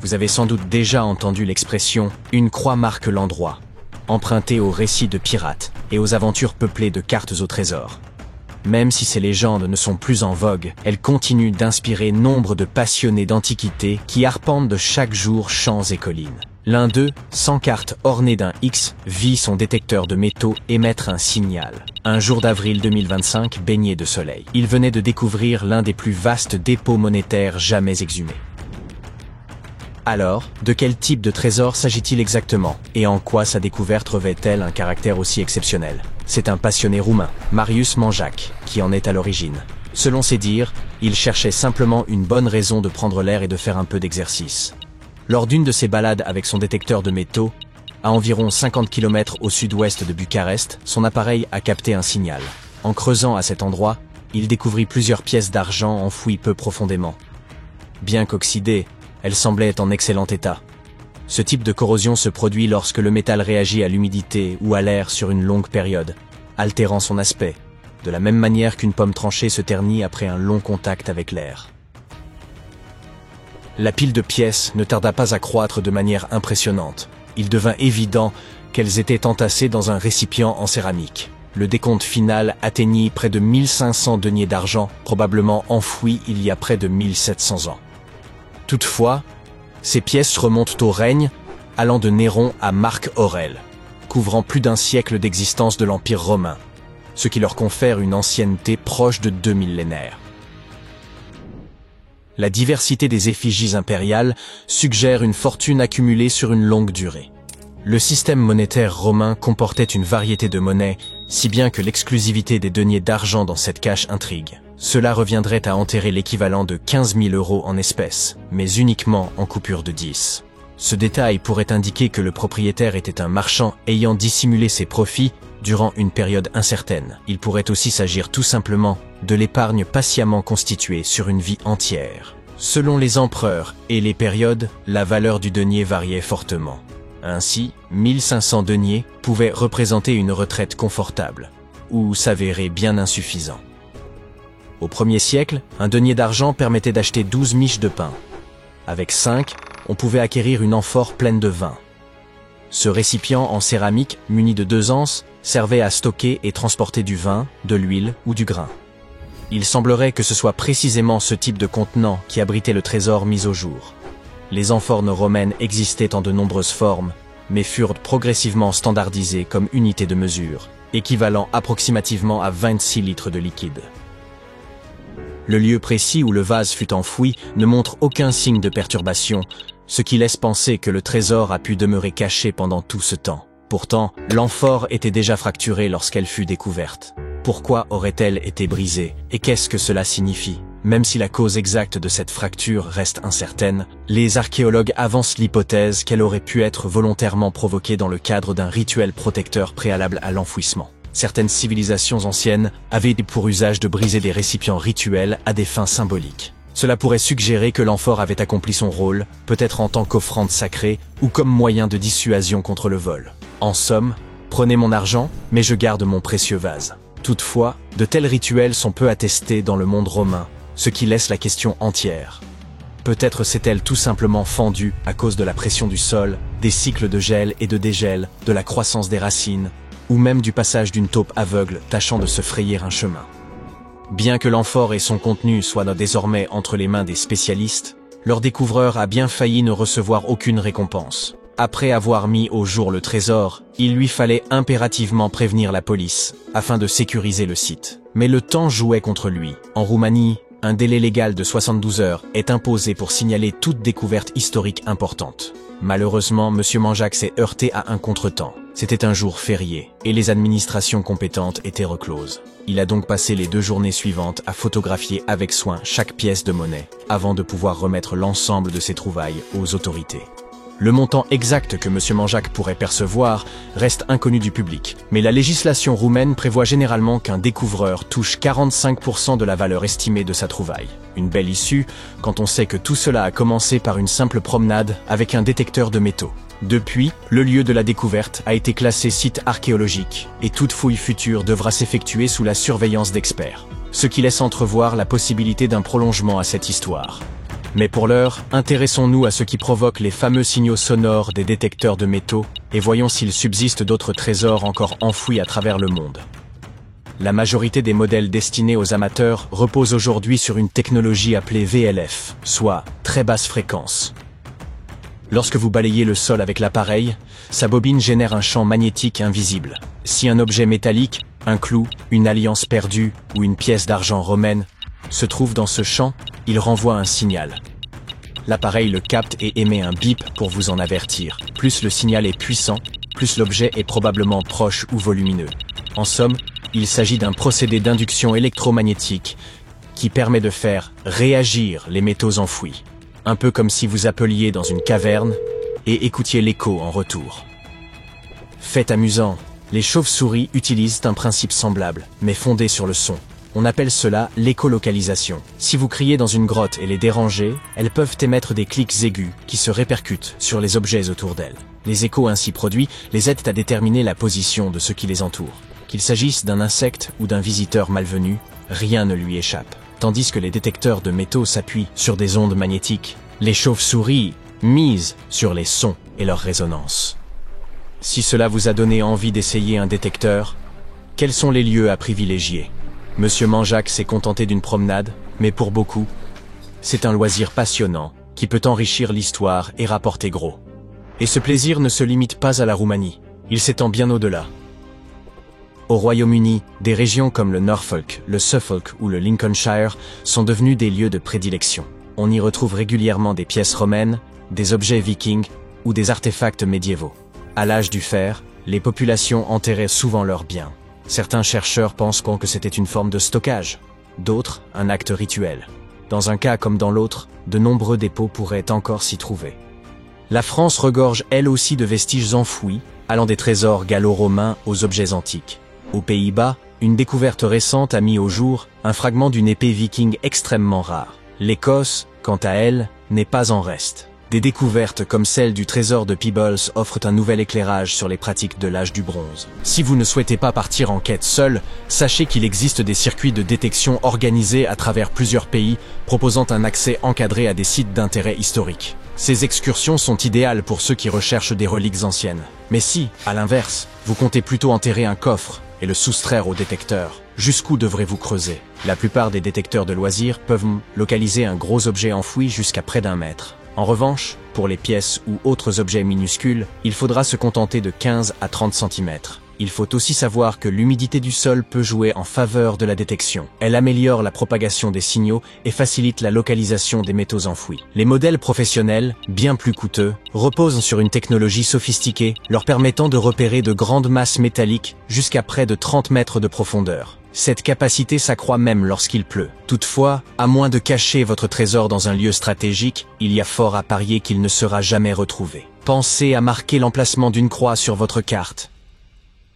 Vous avez sans doute déjà entendu l'expression « une croix marque l'endroit », empruntée aux récits de pirates et aux aventures peuplées de cartes au trésor. Même si ces légendes ne sont plus en vogue, elles continuent d'inspirer nombre de passionnés d'antiquité qui arpentent de chaque jour champs et collines. L'un d'eux, sans carte ornée d'un X, vit son détecteur de métaux émettre un signal. Un jour d'avril 2025, baigné de soleil. Il venait de découvrir l'un des plus vastes dépôts monétaires jamais exhumés. Alors, de quel type de trésor s'agit-il exactement? Et en quoi sa découverte revêt-elle un caractère aussi exceptionnel? C'est un passionné roumain, Marius Manjac, qui en est à l'origine. Selon ses dires, il cherchait simplement une bonne raison de prendre l'air et de faire un peu d'exercice. Lors d'une de ses balades avec son détecteur de métaux, à environ 50 km au sud-ouest de Bucarest, son appareil a capté un signal. En creusant à cet endroit, il découvrit plusieurs pièces d'argent enfouies peu profondément. Bien qu'oxydées, elles semblaient en excellent état. Ce type de corrosion se produit lorsque le métal réagit à l'humidité ou à l'air sur une longue période, altérant son aspect, de la même manière qu'une pomme tranchée se ternit après un long contact avec l'air. La pile de pièces ne tarda pas à croître de manière impressionnante. Il devint évident qu'elles étaient entassées dans un récipient en céramique. Le décompte final atteignit près de 1500 deniers d'argent, probablement enfouis il y a près de 1700 ans. Toutefois, ces pièces remontent au règne, allant de Néron à Marc Aurèle, couvrant plus d'un siècle d'existence de l'Empire romain, ce qui leur confère une ancienneté proche de 2 millénaires. La diversité des effigies impériales suggère une fortune accumulée sur une longue durée. Le système monétaire romain comportait une variété de monnaies, si bien que l'exclusivité des deniers d'argent dans cette cache intrigue. Cela reviendrait à enterrer l'équivalent de 15 000 € en espèces, mais uniquement en coupures de 10. Ce détail pourrait indiquer que le propriétaire était un marchand ayant dissimulé ses profits durant une période incertaine. Il pourrait aussi s'agir tout simplement de l'épargne patiemment constituée sur une vie entière. Selon les empereurs et les périodes, la valeur du denier variait fortement. Ainsi, 1500 deniers pouvaient représenter une retraite confortable, ou s'avérer bien insuffisant. Au 1er siècle, un denier d'argent permettait d'acheter 12 miches de pain. Avec 5, on pouvait acquérir une amphore pleine de vin. Ce récipient en céramique, muni de 2 anses, servait à stocker et transporter du vin, de l'huile ou du grain. Il semblerait que ce soit précisément ce type de contenant qui abritait le trésor mis au jour. Les amphores romaines existaient en de nombreuses formes, mais furent progressivement standardisées comme unité de mesure, équivalent approximativement à 26 litres de liquide. Le lieu précis où le vase fut enfoui ne montre aucun signe de perturbation, ce qui laisse penser que le trésor a pu demeurer caché pendant tout ce temps. Pourtant, l'amphore était déjà fracturée lorsqu'elle fut découverte. Pourquoi aurait-elle été brisée, et qu'est-ce que cela signifie? Même si la cause exacte de cette fracture reste incertaine, les archéologues avancent l'hypothèse qu'elle aurait pu être volontairement provoquée dans le cadre d'un rituel protecteur préalable à l'enfouissement. Certaines civilisations anciennes avaient pour usage de briser des récipients rituels à des fins symboliques. Cela pourrait suggérer que l'amphore avait accompli son rôle, peut-être en tant qu'offrande sacrée ou comme moyen de dissuasion contre le vol. En somme, prenez mon argent, mais je garde mon précieux vase. Toutefois, de tels rituels sont peu attestés dans le monde romain, ce qui laisse la question entière. Peut-être s'est-elle tout simplement fendue à cause de la pression du sol, des cycles de gel et de dégel, de la croissance des racines, ou même du passage d'une taupe aveugle tâchant de se frayer un chemin. Bien que l'amphore et son contenu soient désormais entre les mains des spécialistes, leur découvreur a bien failli ne recevoir aucune récompense. Après avoir mis au jour le trésor, il lui fallait impérativement prévenir la police, afin de sécuriser le site. Mais le temps jouait contre lui. En Roumanie, un délai légal de 72 heures est imposé pour signaler toute découverte historique importante. Malheureusement, M. Manjac s'est heurté à un contretemps. C'était un jour férié, et les administrations compétentes étaient recloses. Il a donc passé les 2 journées suivantes à photographier avec soin chaque pièce de monnaie, avant de pouvoir remettre l'ensemble de ses trouvailles aux autorités. Le montant exact que M. Manjac pourrait percevoir reste inconnu du public, mais la législation roumaine prévoit généralement qu'un découvreur touche 45% de la valeur estimée de sa trouvaille. Une belle issue, quand on sait que tout cela a commencé par une simple promenade avec un détecteur de métaux. Depuis, le lieu de la découverte a été classé site archéologique, et toute fouille future devra s'effectuer sous la surveillance d'experts, ce qui laisse entrevoir la possibilité d'un prolongement à cette histoire. Mais pour l'heure, intéressons-nous à ce qui provoque les fameux signaux sonores des détecteurs de métaux et voyons s'il subsiste d'autres trésors encore enfouis à travers le monde. La majorité des modèles destinés aux amateurs reposent aujourd'hui sur une technologie appelée VLF, soit très basse fréquence. Lorsque vous balayez le sol avec l'appareil, sa bobine génère un champ magnétique invisible. Si un objet métallique, un clou, une alliance perdue ou une pièce d'argent romaine se trouve dans ce champ, il renvoie un signal. L'appareil le capte et émet un bip pour vous en avertir. Plus le signal est puissant, plus l'objet est probablement proche ou volumineux. En somme, il s'agit d'un procédé d'induction électromagnétique qui permet de faire réagir les métaux enfouis. Un peu comme si vous appeliez dans une caverne et écoutiez l'écho en retour. Fait amusant, les chauves-souris utilisent un principe semblable, mais fondé sur le son. On appelle cela l'écolocalisation. Si vous criez dans une grotte et les dérangez, elles peuvent émettre des clics aigus qui se répercutent sur les objets autour d'elles. Les échos ainsi produits les aident à déterminer la position de ceux qui les entourent. Qu'il s'agisse d'un insecte ou d'un visiteur malvenu, rien ne lui échappe. Tandis que les détecteurs de métaux s'appuient sur des ondes magnétiques, les chauves-souris misent sur les sons et leur résonance. Si cela vous a donné envie d'essayer un détecteur, quels sont les lieux à privilégier ? Monsieur Manjac s'est contenté d'une promenade, mais pour beaucoup, c'est un loisir passionnant qui peut enrichir l'histoire et rapporter gros. Et ce plaisir ne se limite pas à la Roumanie, il s'étend bien au-delà. Au Royaume-Uni, des régions comme le Norfolk, le Suffolk ou le Lincolnshire sont devenues des lieux de prédilection. On y retrouve régulièrement des pièces romaines, des objets vikings ou des artefacts médiévaux. À l'âge du fer, les populations enterraient souvent leurs biens. Certains chercheurs pensent que c'était une forme de stockage, d'autres un acte rituel. Dans un cas comme dans l'autre, de nombreux dépôts pourraient encore s'y trouver. La France regorge elle aussi de vestiges enfouis, allant des trésors gallo-romains aux objets antiques. Aux Pays-Bas, une découverte récente a mis au jour un fragment d'une épée viking extrêmement rare. L'Écosse, quant à elle, n'est pas en reste. Des découvertes comme celle du trésor de Peebles offrent un nouvel éclairage sur les pratiques de l'âge du bronze. Si vous ne souhaitez pas partir en quête seul, sachez qu'il existe des circuits de détection organisés à travers plusieurs pays, proposant un accès encadré à des sites d'intérêt historique. Ces excursions sont idéales pour ceux qui recherchent des reliques anciennes. Mais si, à l'inverse, vous comptez plutôt enterrer un coffre et le soustraire au détecteur, jusqu'où devrez-vous creuser ? La plupart des détecteurs de loisirs peuvent localiser un gros objet enfoui jusqu'à près d'1 mètre. En revanche, pour les pièces ou autres objets minuscules, il faudra se contenter de 15 à 30 cm. Il faut aussi savoir que l'humidité du sol peut jouer en faveur de la détection. Elle améliore la propagation des signaux et facilite la localisation des métaux enfouis. Les modèles professionnels, bien plus coûteux, reposent sur une technologie sophistiquée, leur permettant de repérer de grandes masses métalliques jusqu'à près de 30 mètres de profondeur. Cette capacité s'accroît même lorsqu'il pleut. Toutefois, à moins de cacher votre trésor dans un lieu stratégique, il y a fort à parier qu'il ne sera jamais retrouvé. Pensez à marquer l'emplacement d'une croix sur votre carte.